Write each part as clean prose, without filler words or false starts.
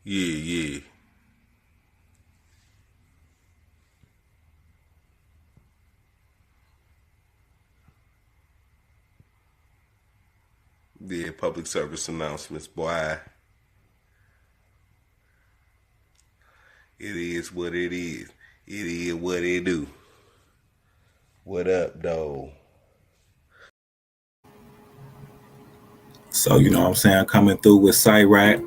Yeah. Yeah, public service announcements, boy. It is what it is. It is what it do. What up, though? So, what I'm saying? Coming through with Sirach,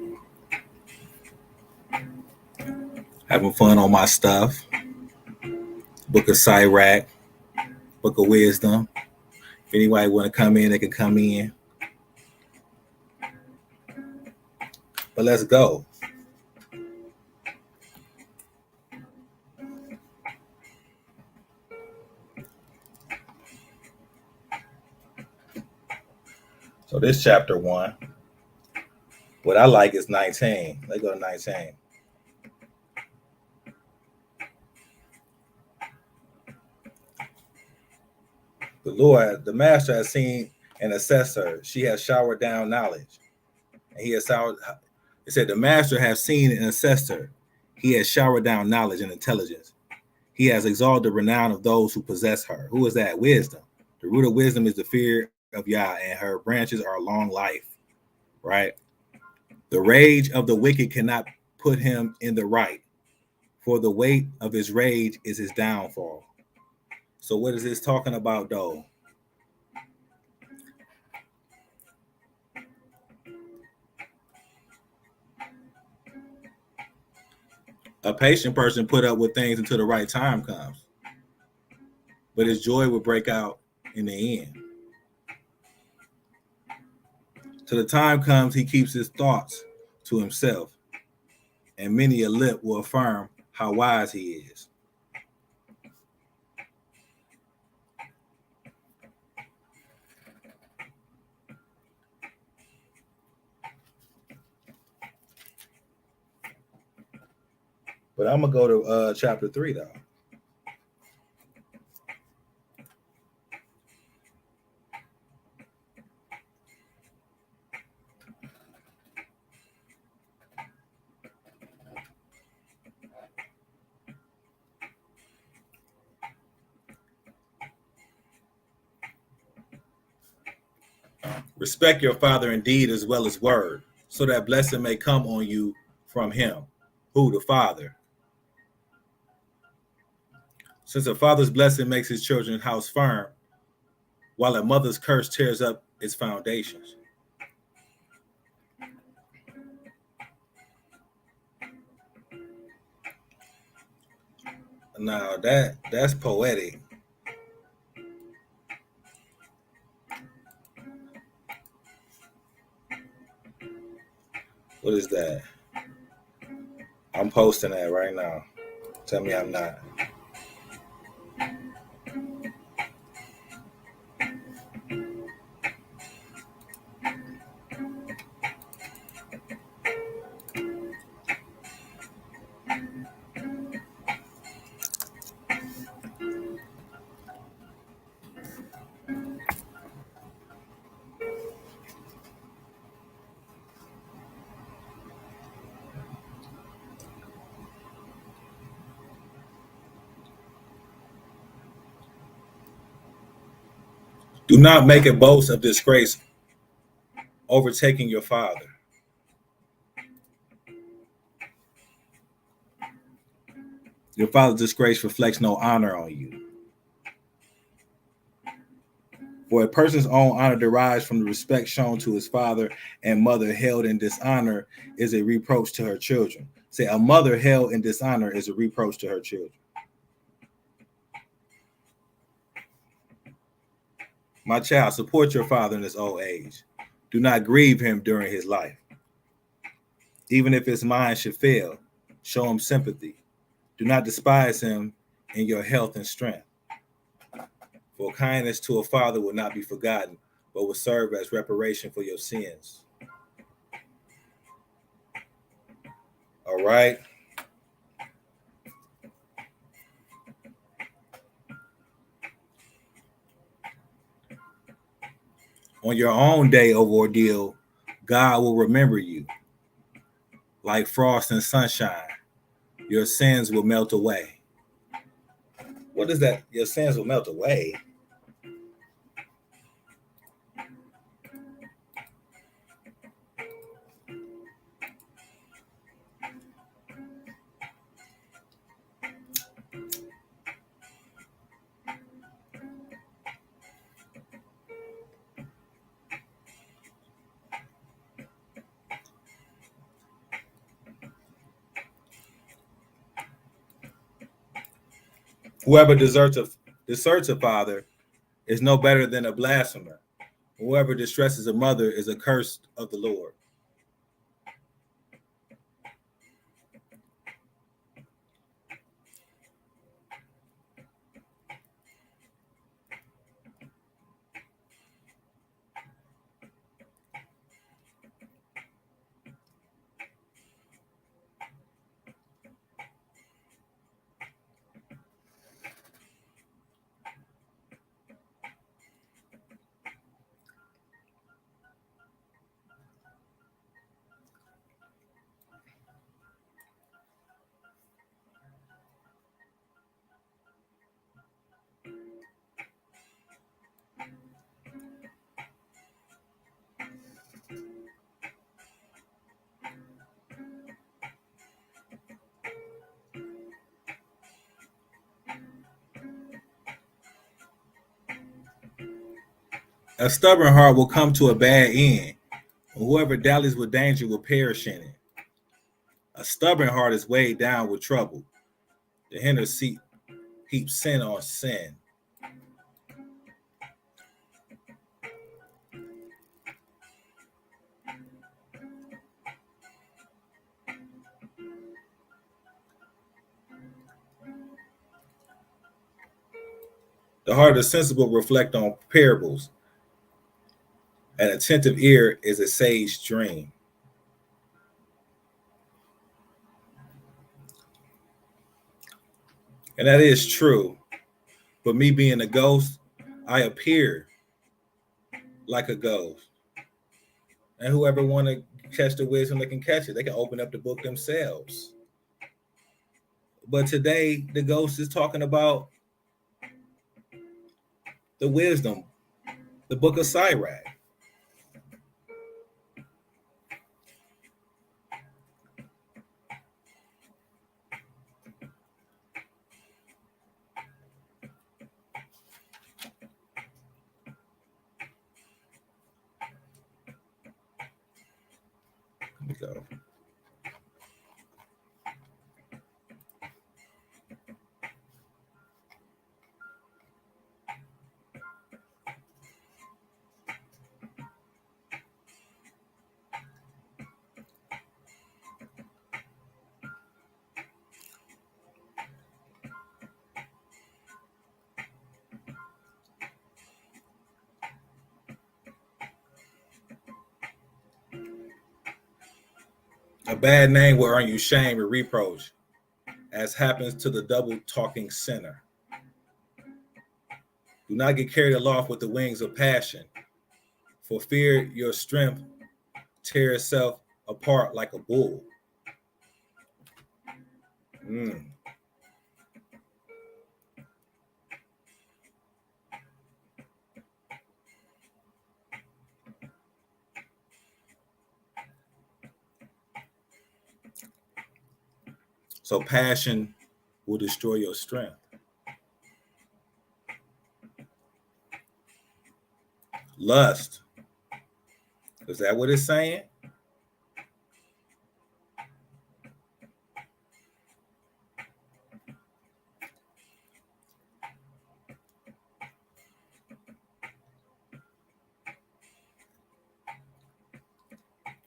having fun on my stuff. Book of Sirach, Book of Wisdom. If anybody want to come in, they can come in. But let's go. So this chapter 1. What I like is 19. Let's go to 19. The Lord, the master has seen and assessed her. She has showered down knowledge. And he has showered, it said, the master has seen and assessed her. He has showered down knowledge and intelligence. He has exalted the renown of those who possess her. Who is that? Wisdom. The root of wisdom is the fear of Yah, and her branches are long life. Right? The rage of the wicked cannot put him in the right, for the weight of his rage is his downfall. So what is this talking about, though? A patient person put up with things until the right time comes, but his joy will break out in the end. Till the time comes, he keeps his thoughts to himself, and many a lip will affirm how wise he is. But I'm gonna go to chapter 3 though. Respect your father in deed as well as word, so that blessing may come on you from him. Who? The Father. Since a father's blessing makes his children's house firm, while a mother's curse tears up its foundations. Now that's poetic. What is that? I'm posting that right now. Tell me I'm not. Do not make a boast of disgrace overtaking your father. Your father's disgrace reflects no honor on you. For a person's own honor derives from the respect shown to his father and mother held in dishonor is a reproach to her children. Say, a mother held in dishonor is a reproach to her children. My child, support your father in his old age. Do not grieve him during his life. Even if his mind should fail, show him sympathy. Do not despise him in your health and strength. For kindness to a father will not be forgotten, but will serve as reparation for your sins. All right. On your own day of ordeal, God will remember you. like frost and sunshine. Your sins will melt away. What is that? Your sins will melt away. Whoever deserts a father is no better than a blasphemer. Whoever distresses a mother is accursed of the Lord. A stubborn heart will come to a bad end. Whoever dallies with danger will perish in it. A stubborn heart is weighed down with trouble. The hinter seat heaps sin on sin. The heart of the sensible reflect on parables. An attentive ear is a sage dream. And that is true. But me being a ghost, I appear like a ghost. And whoever want to catch the wisdom, they can catch it. They can open up the book themselves. But today, the ghost is talking about the wisdom, the book of Sirach. Let me go. A bad name will earn you shame and reproach, as happens to the double talking sinner. Do not get carried aloft with the wings of passion, for fear your strength tear itself apart like a bull. So passion will destroy your strength. Lust, is that what it's saying?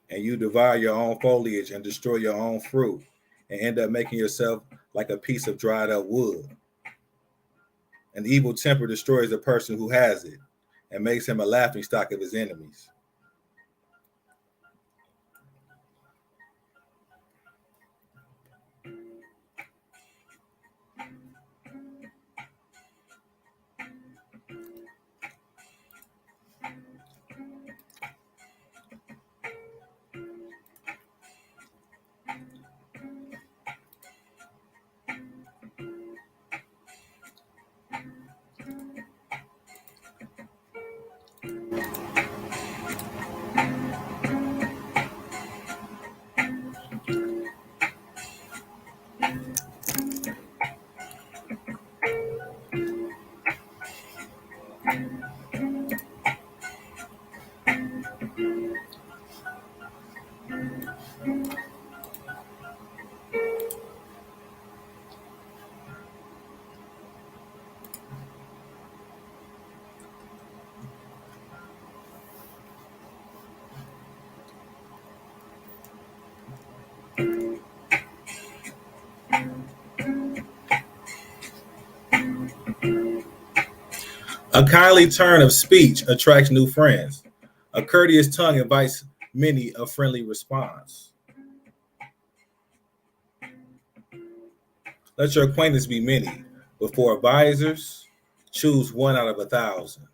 And you devour your own foliage and destroy your own fruit and end up making yourself like a piece of dried up wood. An evil temper destroys the person who has it and makes him a laughingstock of his enemies. A kindly turn of speech attracts new friends. A courteous tongue invites many a friendly response. Let your acquaintance be many. Before advisors, choose one out of 1,000.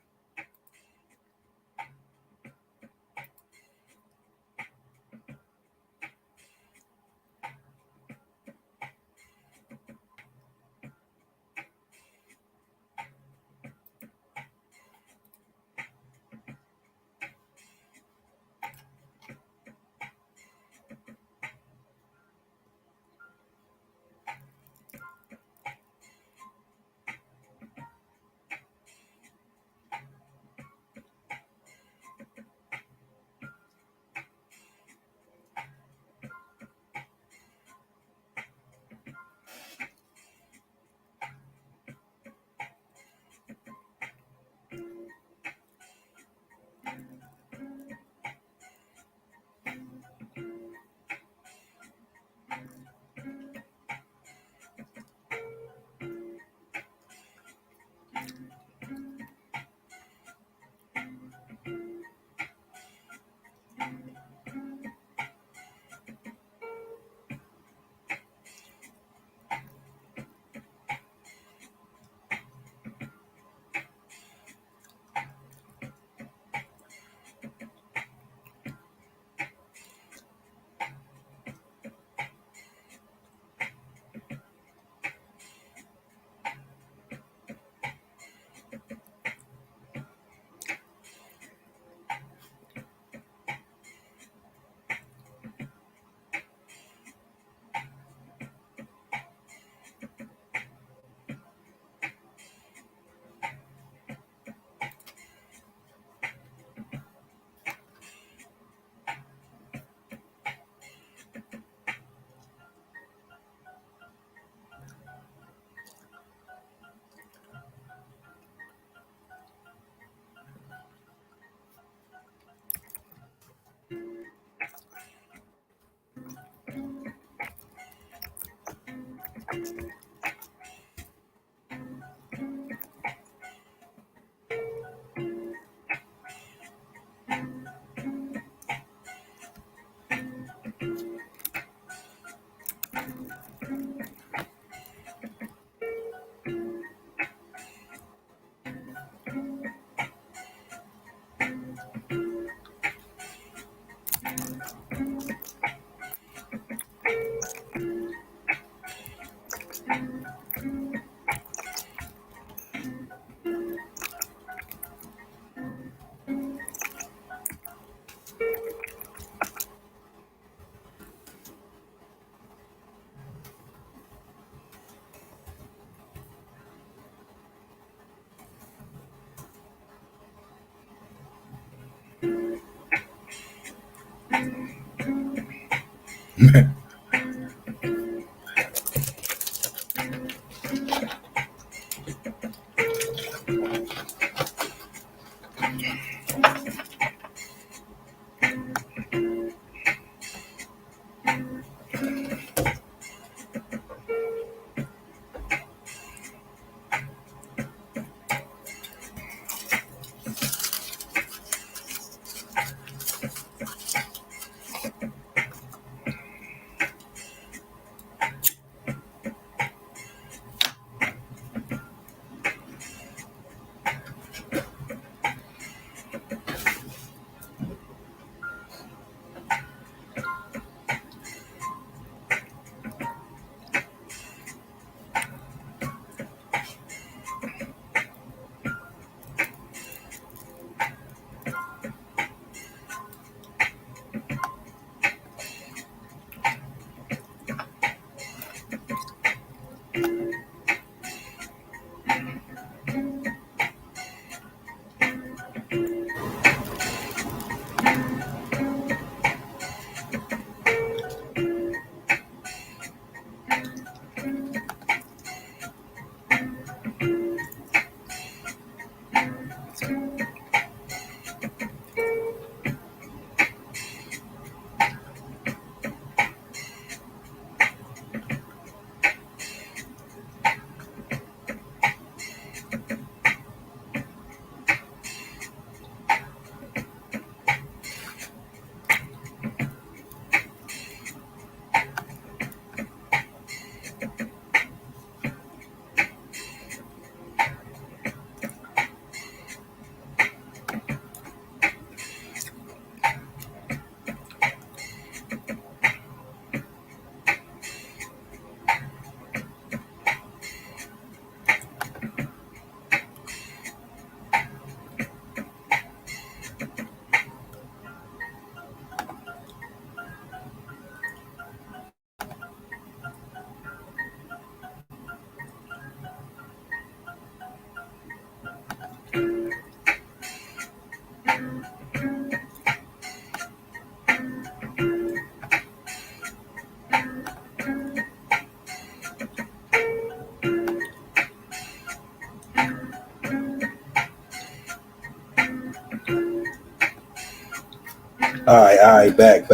All right, back.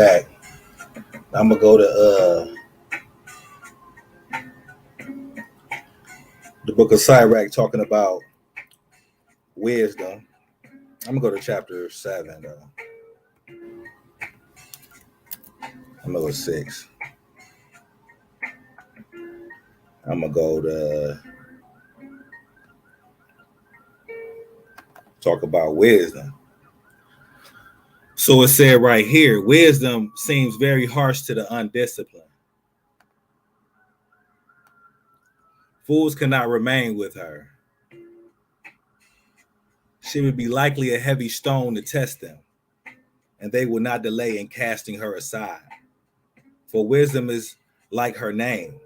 I'm gonna go to the book of Sirach talking about wisdom. I'm gonna go to chapter 7 though. I'm gonna go to 6. I'm gonna go to talk about wisdom. So it said right here, wisdom seems very harsh to the undisciplined. Fools cannot remain with her. She would be likely a heavy stone to test them, and they will not delay in casting her aside. For wisdom is like her name.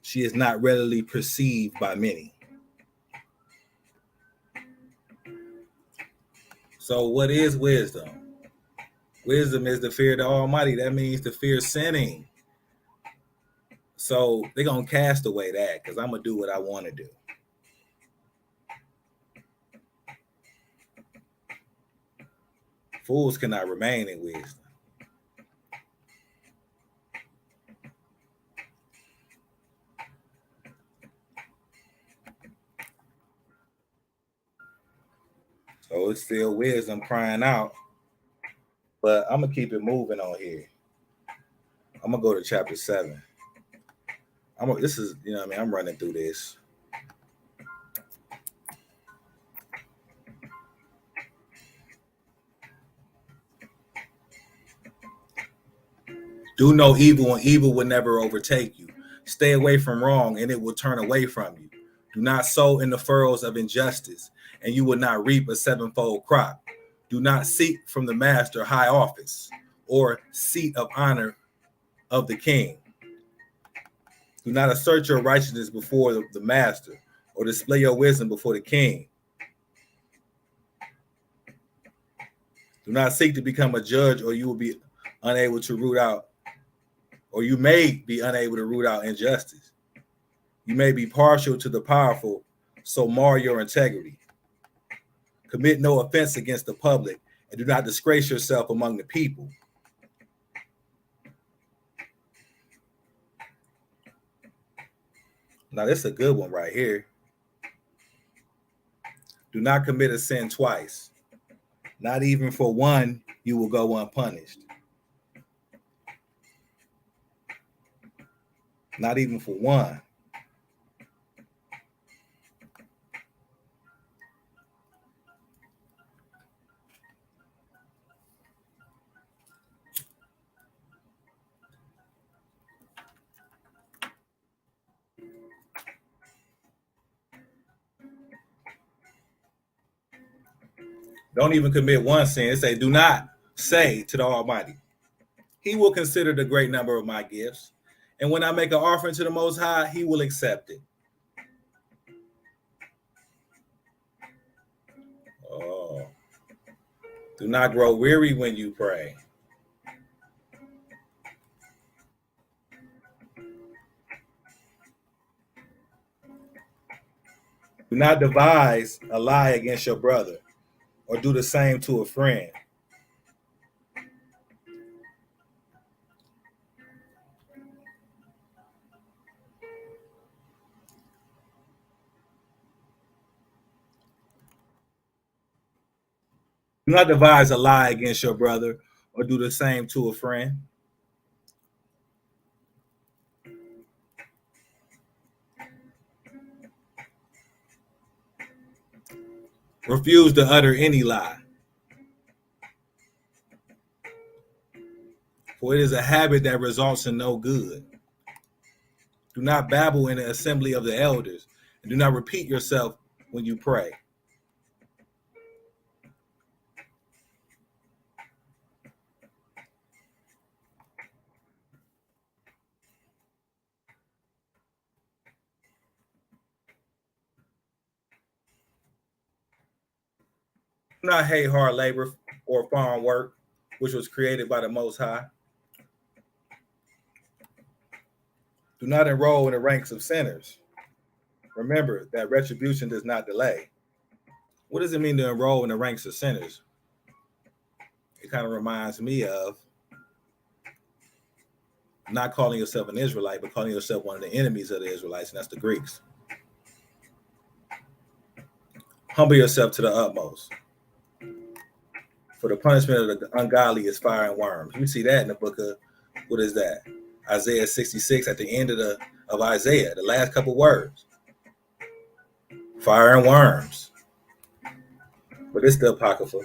She is not readily perceived by many. So what is wisdom? Wisdom is the fear of the Almighty. That means the fear of sinning. So they're going to cast away that because I'm going to do what I want to do. Fools cannot remain in wisdom. So it's still wisdom crying out. But I'm going to keep it moving on here. I'm going to go to chapter 7. This is, you know what I mean? I'm running through this. Do no evil, and evil will never overtake you. Stay away from wrong, and it will turn away from you. Do not sow in the furrows of injustice, and you will not reap a sevenfold crop. Do not seek from the master high office or seat of honor of the king. Do not assert your righteousness before the master or display your wisdom before the king. Do not seek to become a judge, or you will be unable to root out, or you may be unable to root out injustice. You may be partial to the powerful, so mar your integrity. Commit no offense against the public, and do not disgrace yourself among the people. Now, this is a good one right here. Do not commit a sin twice. Not even for one, you will go unpunished. Not even for one. Don't even commit one sin. It say, do not say to the Almighty, He will consider the great number of my gifts. And when I make an offering to the Most High, He will accept it. Oh. Do not grow weary when you pray. Do not devise a lie against your brother or do the same to a friend. Do not devise a lie against your brother or do the same to a friend. Refuse to utter any lie, for it is a habit that results in no good. Do not babble in the assembly of the elders, and do not repeat yourself when you pray. Do not hate hard labor or farm work, which was created by the Most High. Do not enroll in the ranks of sinners. Remember that retribution does not delay. What does it mean to enroll in the ranks of sinners? it kind of reminds me of not calling yourself an Israelite, but calling yourself one of the enemies of the Israelites, and that's the Greeks. Humble yourself to the utmost. For the punishment of the ungodly is fire and worms. We see that in the book of, what is that? Isaiah 66, at the end of Isaiah, the last couple words. Fire and worms. But it's the Apocrypha.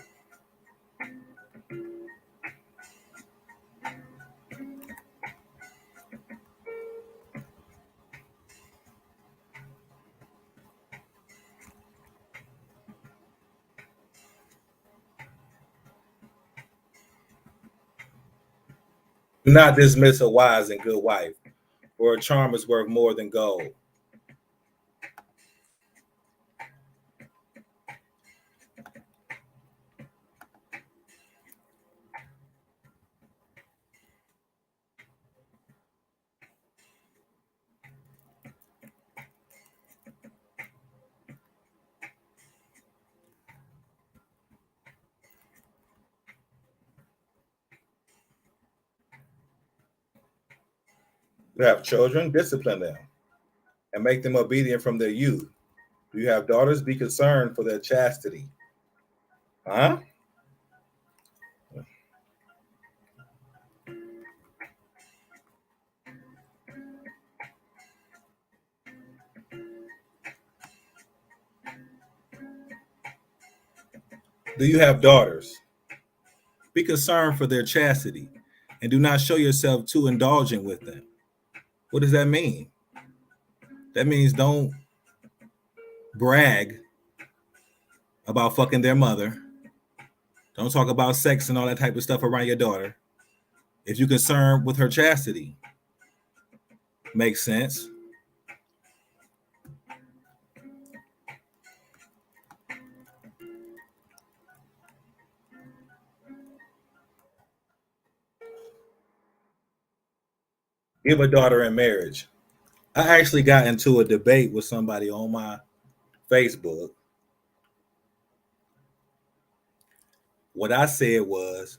Do not dismiss a wise and good wife, for a charm is worth more than gold. You have children, discipline them, and make them obedient from their youth. Do you have daughters? Be concerned for their chastity. Huh? Do you have daughters? Be concerned for their chastity, and do not show yourself too indulgent with them. What does that mean? That means don't brag about fucking their mother. Don't talk about sex and all that type of stuff around your daughter. If you're concerned with her chastity, makes sense. Give a daughter in marriage. I actually got into a debate with somebody on my Facebook. What I said was,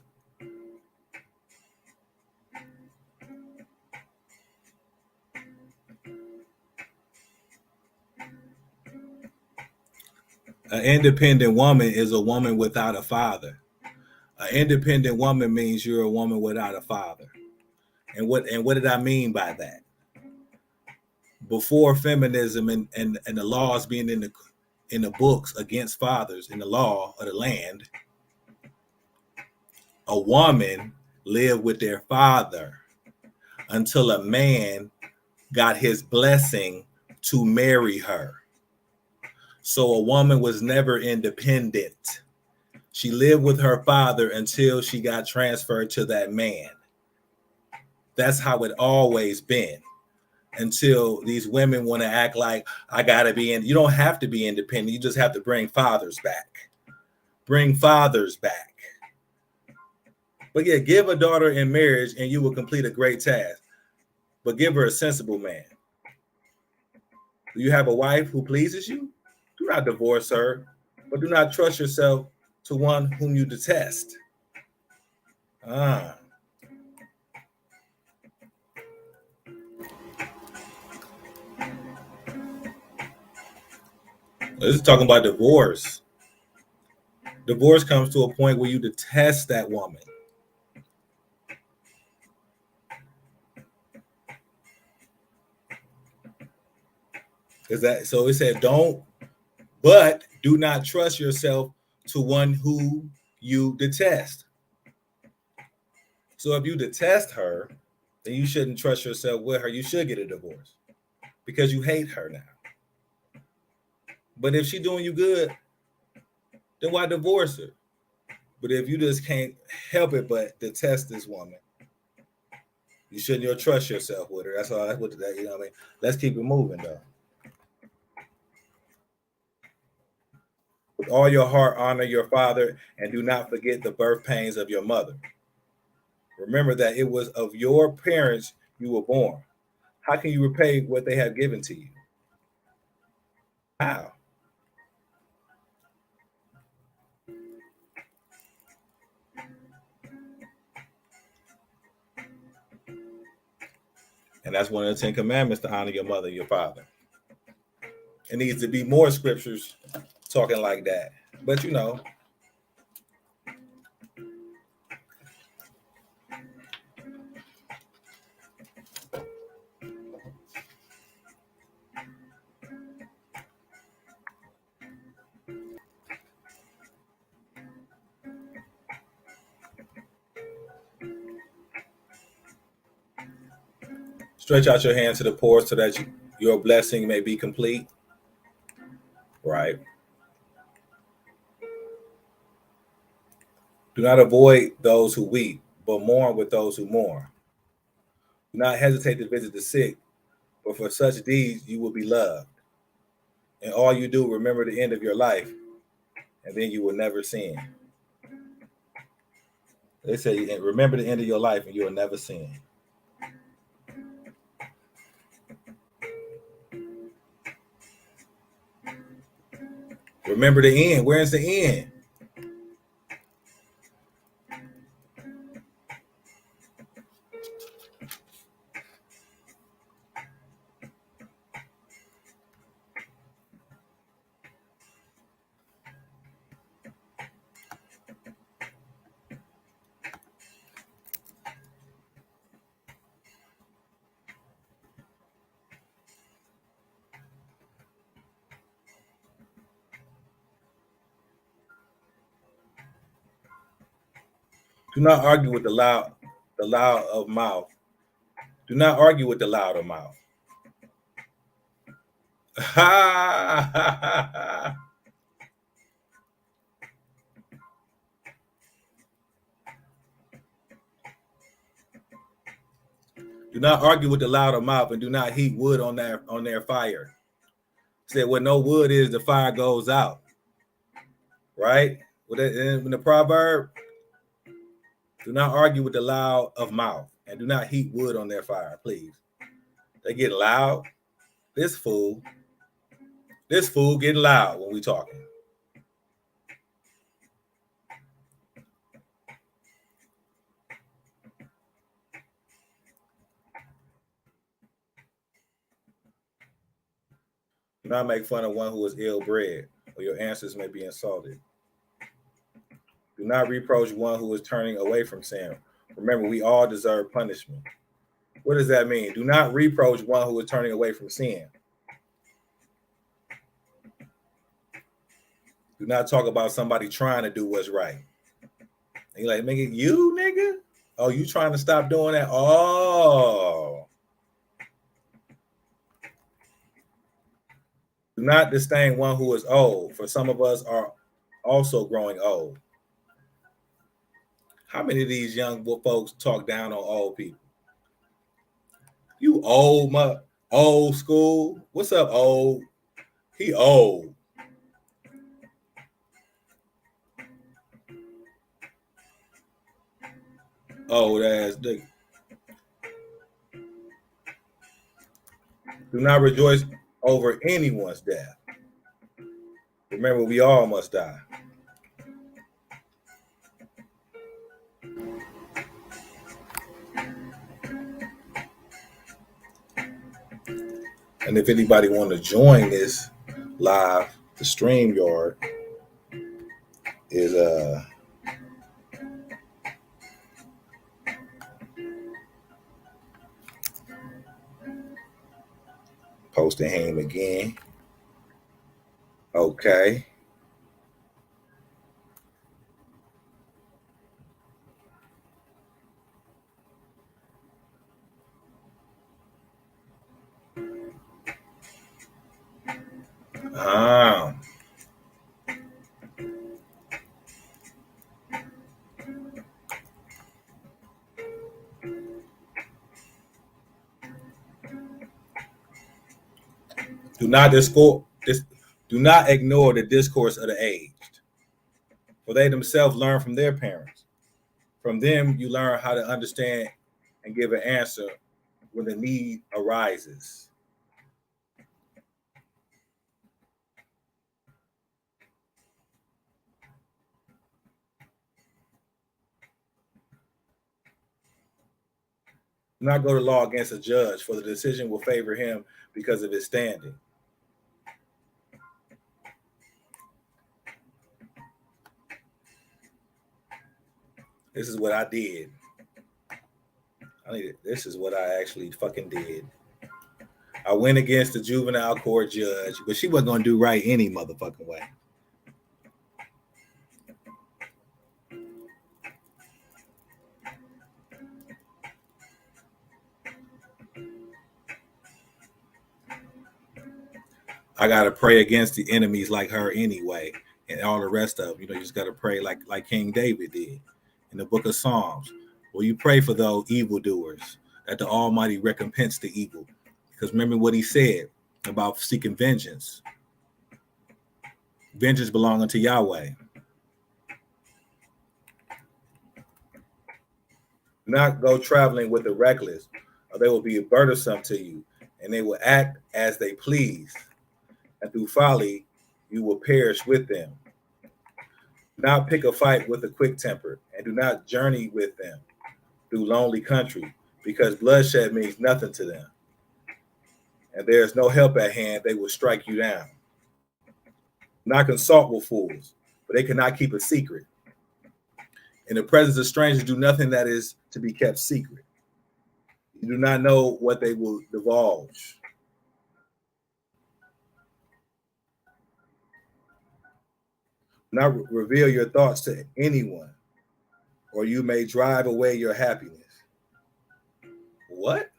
an independent woman is a woman without a father. An independent woman means you're a woman without a father. And what did I mean by that? Before feminism and the laws being in the books against fathers in the law of the land, a woman lived with their father until a man got his blessing to marry her. So a woman was never independent. She lived with her father until she got transferred to that man. That's how it always been. Until these women want to act like I gotta be in. You don't have to be independent. You just have to bring fathers back. Bring fathers back. But yeah, give a daughter in marriage and you will complete a great task. But give her a sensible man. Do you have a wife who pleases you? Do not divorce her, but do not trust yourself to one whom you detest. This is talking about divorce. Divorce comes to a point where you detest that woman. Is that so? It said, but do not trust yourself to one who you detest. So if you detest her, then you shouldn't trust yourself with her. You should get a divorce because you hate her now. But if she's doing you good, then why divorce her? But if you just can't help it but detest this woman, you shouldn't trust yourself with her. That's all. That's what that. You know what I mean? Let's keep it moving though. With all your heart, honor your father, and do not forget the birth pains of your mother. Remember that it was of your parents you were born. How can you repay what they have given to you? How? And that's one of the 10 Commandments, to honor your mother and your father. It needs to be more scriptures talking like that. But you know, stretch out your hand to the poor so that your blessing may be complete. Right. Do not avoid those who weep, but mourn with those who mourn. Do not hesitate to visit the sick, but for such deeds you will be loved. And all you do, remember the end of your life, and then you will never sin. They say, remember the end of your life, and you will never sin. Remember the end. Where's the end? Do not argue with the loud of mouth. Do not argue with the loud of mouth. Do not argue with the loud of mouth, and do not heat wood on their fire. Said where no wood is, the fire goes out. Right? In the proverb, do not argue with the loud of mouth, and do not heat wood on their fire, please. They get loud. This fool getting loud when we talking. Do not make fun of one who is ill-bred, or your answers may be insulted. Do not reproach one who is turning away from sin. Remember, we all deserve punishment. What does that mean? Do not reproach one who is turning away from sin. Do not talk about somebody trying to do what's right. And you're like, nigga, you nigga? Oh, you trying to stop doing that? Oh. Do not disdain one who is old, for some of us are also growing old. How many of these young folks talk down on old people? You old school. What's up, old? He old. Old ass nigga. Do not rejoice over anyone's death. Remember, we all must die. And if anybody want to join this live, the StreamYard is posting him again. Okay. Do not ignore the discourse of the aged, for they themselves learn from their parents. From them, you learn how to understand and give an answer when the need arises. Do not go to law against a judge, for the decision will favor him because of his standing. This is what I did. This is what I actually fucking did. I went against the juvenile court judge, but she wasn't going to do right any motherfucking way. I got to pray against the enemies like her anyway, and all the rest of them. You just got to pray like King David did in the book of Psalms. Well, you pray for those evildoers, that the Almighty recompense the evil. Because remember what he said about seeking vengeance. Vengeance belongs unto Yahweh. Do not go traveling with the reckless, or they will be burdensome to you, and they will act as they please. And through folly, you will perish with them. Do not pick a fight with the quick tempered, and do not journey with them through lonely country, because bloodshed means nothing to them. And there is no help at hand, they will strike you down. Do not consult with fools, for they cannot keep a secret. In the presence of strangers, do nothing that is to be kept secret. You do not know what they will divulge. Do not reveal your thoughts to anyone, or you may drive away your happiness. What?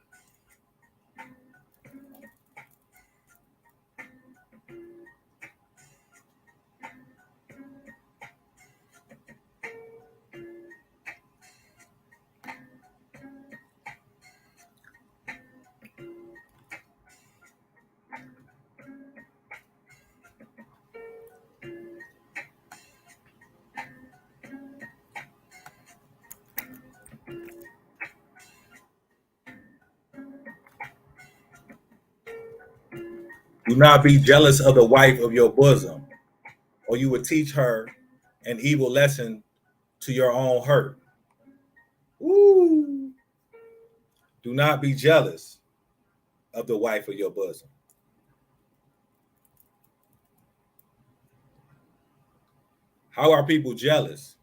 Do not be jealous of the wife of your bosom, or you will teach her an evil lesson to your own hurt. Woo. Do not be jealous of the wife of your bosom. How are people jealous?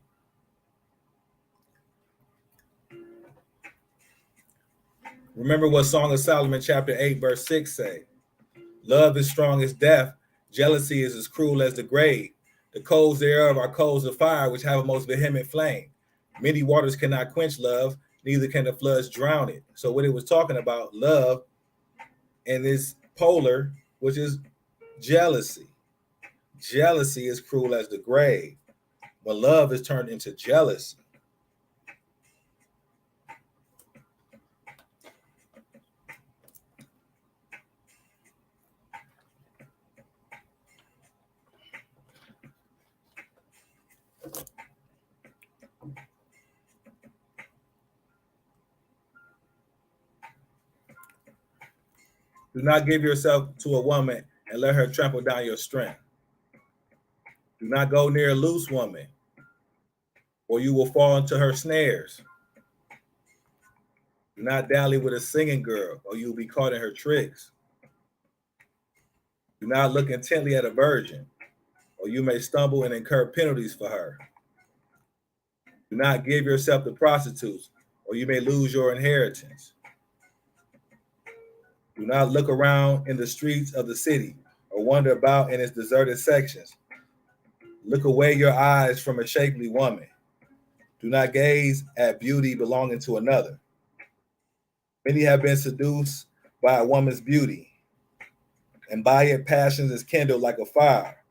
Remember what Song of Solomon chapter 8 verse 6 say. Love is strong as death. Jealousy is as cruel as the grave. The coals thereof are coals of fire, which have a most vehement flame. Many waters cannot quench love, neither can the floods drown it. So what it was talking about, love, and this polar, which is jealousy. Jealousy is cruel as the grave, but love is turned into jealousy. Do not give yourself to a woman and let her trample down your strength. Do not go near a loose woman, or you will fall into her snares. Do not dally with a singing girl, or you will be caught in her tricks. Do not look intently at a virgin, or you may stumble and incur penalties for her. Do not give yourself to prostitutes, or you may lose your inheritance. Do not look around in the streets of the city, or wander about in its deserted sections. Look away your eyes from a shapely woman. Do not gaze at beauty belonging to another. Many have been seduced by a woman's beauty, and by it passions is kindled like a fire.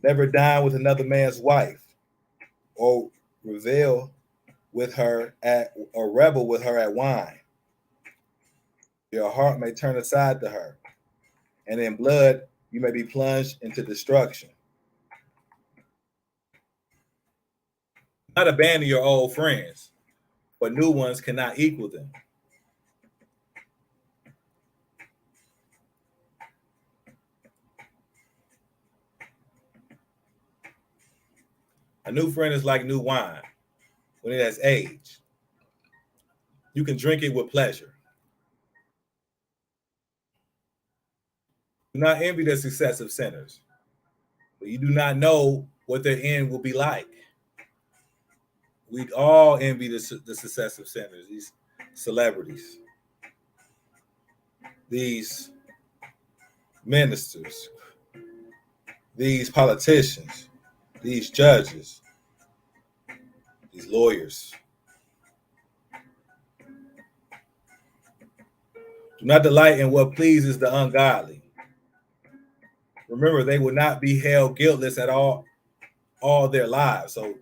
Never dine with another man's wife, or revel with her or revel with her at wine. Your heart may turn aside to her, and in blood you may be plunged into destruction. Not abandon your old friends, but new ones cannot equal them. A new friend is like new wine when it has aged. You can drink it with pleasure. Do not envy the success of sinners, but you do not know what their end will be like. We all envy the success of sinners, these celebrities, these ministers, these politicians, these judges, these lawyers. Do not delight in what pleases the ungodly. Remember, they will not be held guiltless at all their lives. So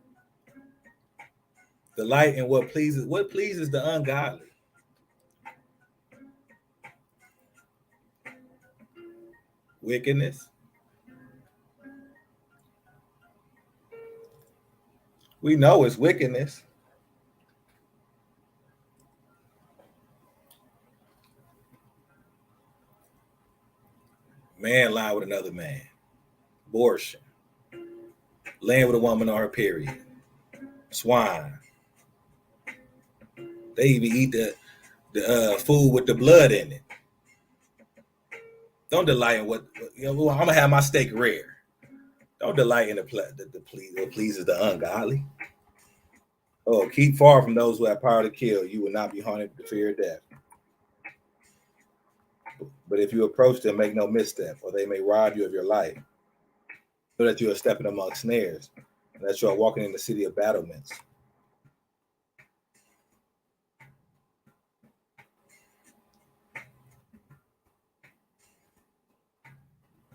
delight in what pleases the ungodly. Wickedness. We know it's wickedness. Man lying with another man. Abortion. Laying with a woman on her period. Swine. They even eat the food with the blood in it. Don't delight in what I'm gonna have my steak rare. Don't delight in what pleases the ungodly. Oh, keep far from those who have power to kill. You will not be haunted with the fear of death. But if you approach them, make no misstep, or they may rob you of your life. Know that you are stepping among snares, and that you are walking in the city of battlements.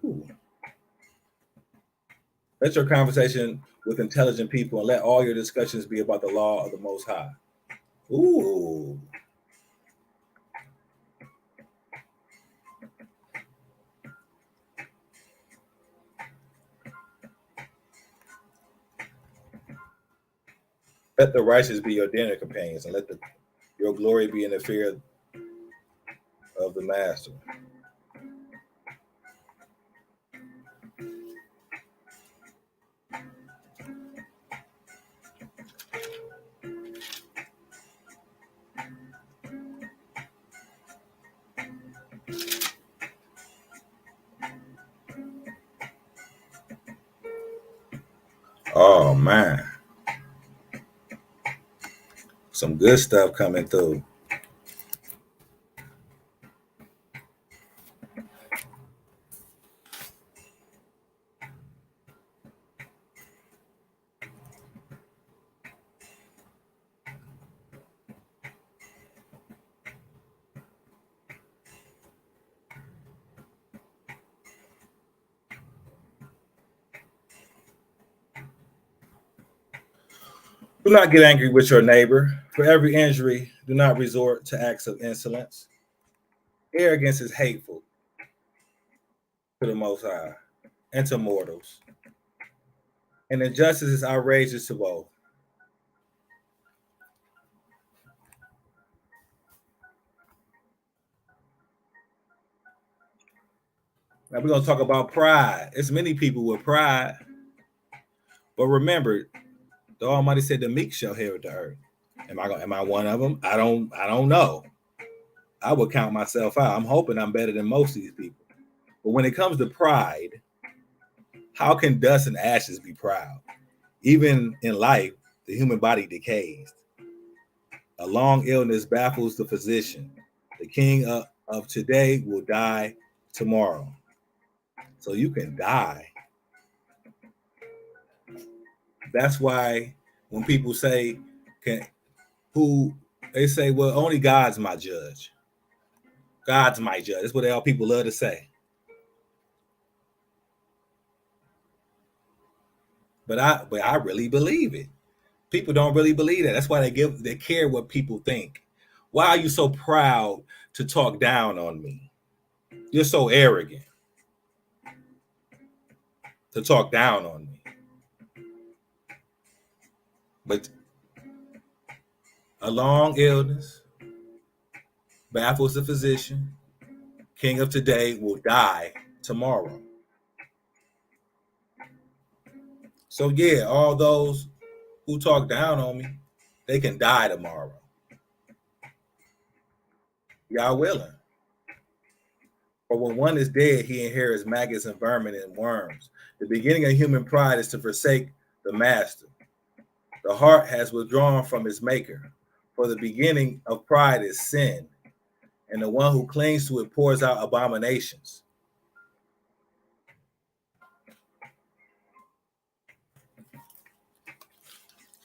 Ooh. Let your conversation with intelligent people and let all your discussions be about the law of the Most High. Ooh. Let the righteous be your dinner companions, and let your glory be in the fear of the master. Oh man, some good stuff coming through. Do not get angry with your neighbor. For every injury, do not resort to acts of insolence. Arrogance is hateful to the Most High and to mortals, and injustice is outrageous to both. Now we're going to talk about pride. It's many people with pride, but remember, the Almighty said the meek shall inherit the earth. Am I one of them? I don't know. I would count myself out. I'm hoping I'm better than most of these people. But when it comes to pride, how can dust and ashes be proud? Even in life, the human body decays. A long illness baffles the physician. The king of today will die tomorrow. So you can die. That's why when people say, they say, well, only God's my judge. God's my judge. That's what all people love to say. But I really believe it. People don't really believe that. That's why they care what people think. Why are you so proud to talk down on me? You're so arrogant to talk down on me. But a long illness baffles the physician. King of today will die tomorrow. So yeah, all those who talk down on me, they can die tomorrow. Y'all willing. For when one is dead, he inherits maggots and vermin and worms. The beginning of human pride is to forsake the master. The heart has withdrawn from its maker. For the beginning of pride is sin, and the one who clings to it pours out abominations.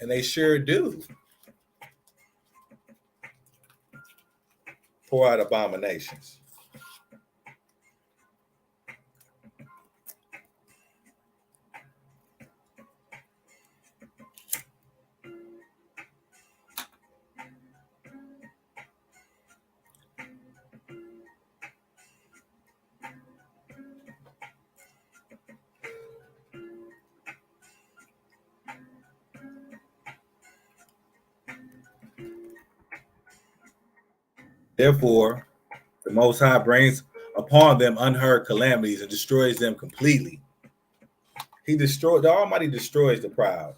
And they sure do pour out abominations. Therefore, the Most High brings upon them unheard calamities and destroys them completely. The Almighty destroys the proud.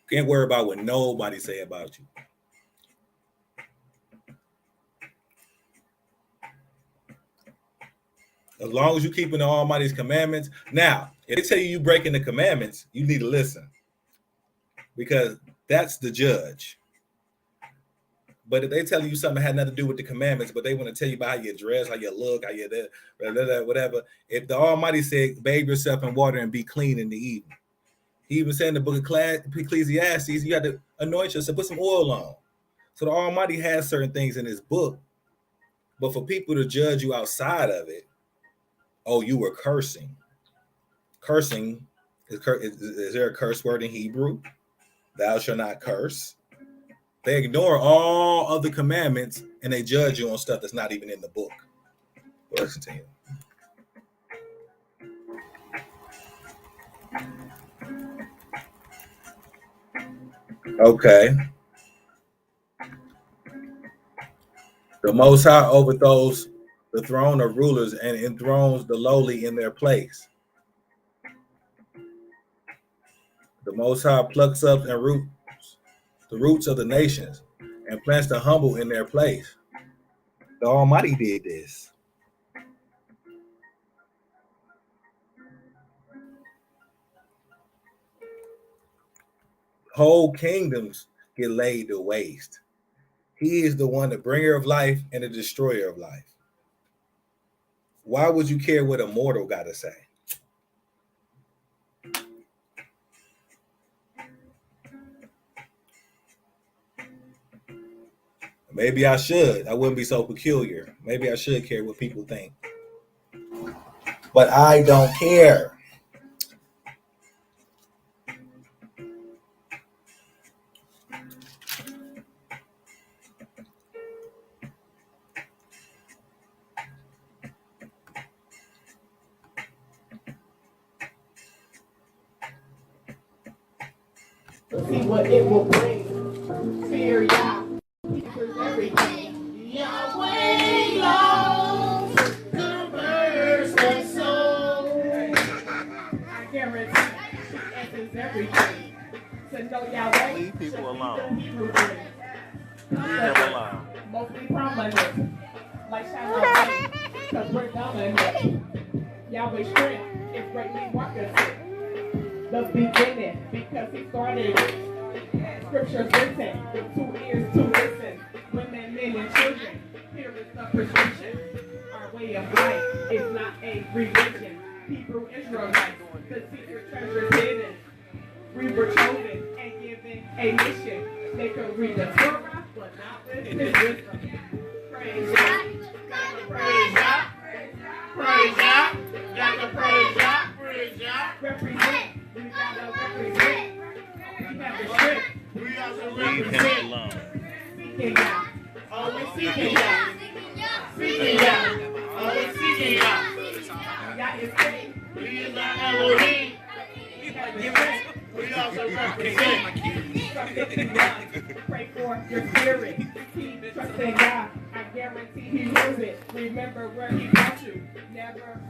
Can't worry about what nobody say about you. As long as you're keeping the Almighty's commandments. Now, if they tell you breaking the commandments, you need to listen, because that's the judge. But if they tell you something that had nothing to do with the commandments, but they want to tell you about how you dress, how you look, how you whatever. If the Almighty said, bathe yourself in water and be clean in the evening. He even said in the book of Ecclesiastes, you got to anoint yourself, put some oil on. So the Almighty has certain things in his book, but for people to judge you outside of it, oh, you were cursing. Cursing, is there a curse word in Hebrew? Thou shalt not curse. They ignore all of the commandments and they judge you on stuff that's not even in the book. Let's continue. Okay. The Most High overthrows the throne of rulers and enthrones the lowly in their place. The Most High plucks up and roots the roots of the nations and plants the humble in their place. The Almighty did this. Whole kingdoms get laid to waste. He is the one, the bringer of life and the destroyer of life. Why would you care what a mortal got to say? Maybe I should. I wouldn't be so peculiar. Maybe I should care what people think. But I don't care. See what it will bring. Fear Yah. Everything. Yahweh loves the birds and soul. I guarantee she answers everything. To know Yahweh. Leave people alone. Leave them alone. Mostly prominent. Like shout out light. Because we're dominant. Yahweh's strength is greatly wonderful. The beginning, because he started it. Scriptures written, with 2 ears to listen. Women, men, and children, here is the prescription. Our way of life is not a religion. Hebrew Israelites, the secret treasures hidden. We were chosen and given a mission. They could read the Torah, but not with his wisdom. Praise God, gotta praise God, praise God, gotta praise God, praise God, represent. We gotta represent. We have the strength. We also represent. Seeking God. Always seeking God. Seeking God. Always seeking God. God is faith. We is our Elohim. We have the strength. We also represent. Pray for your spirit. Keep trusting God. I guarantee He hears it. Remember where He brought you. Never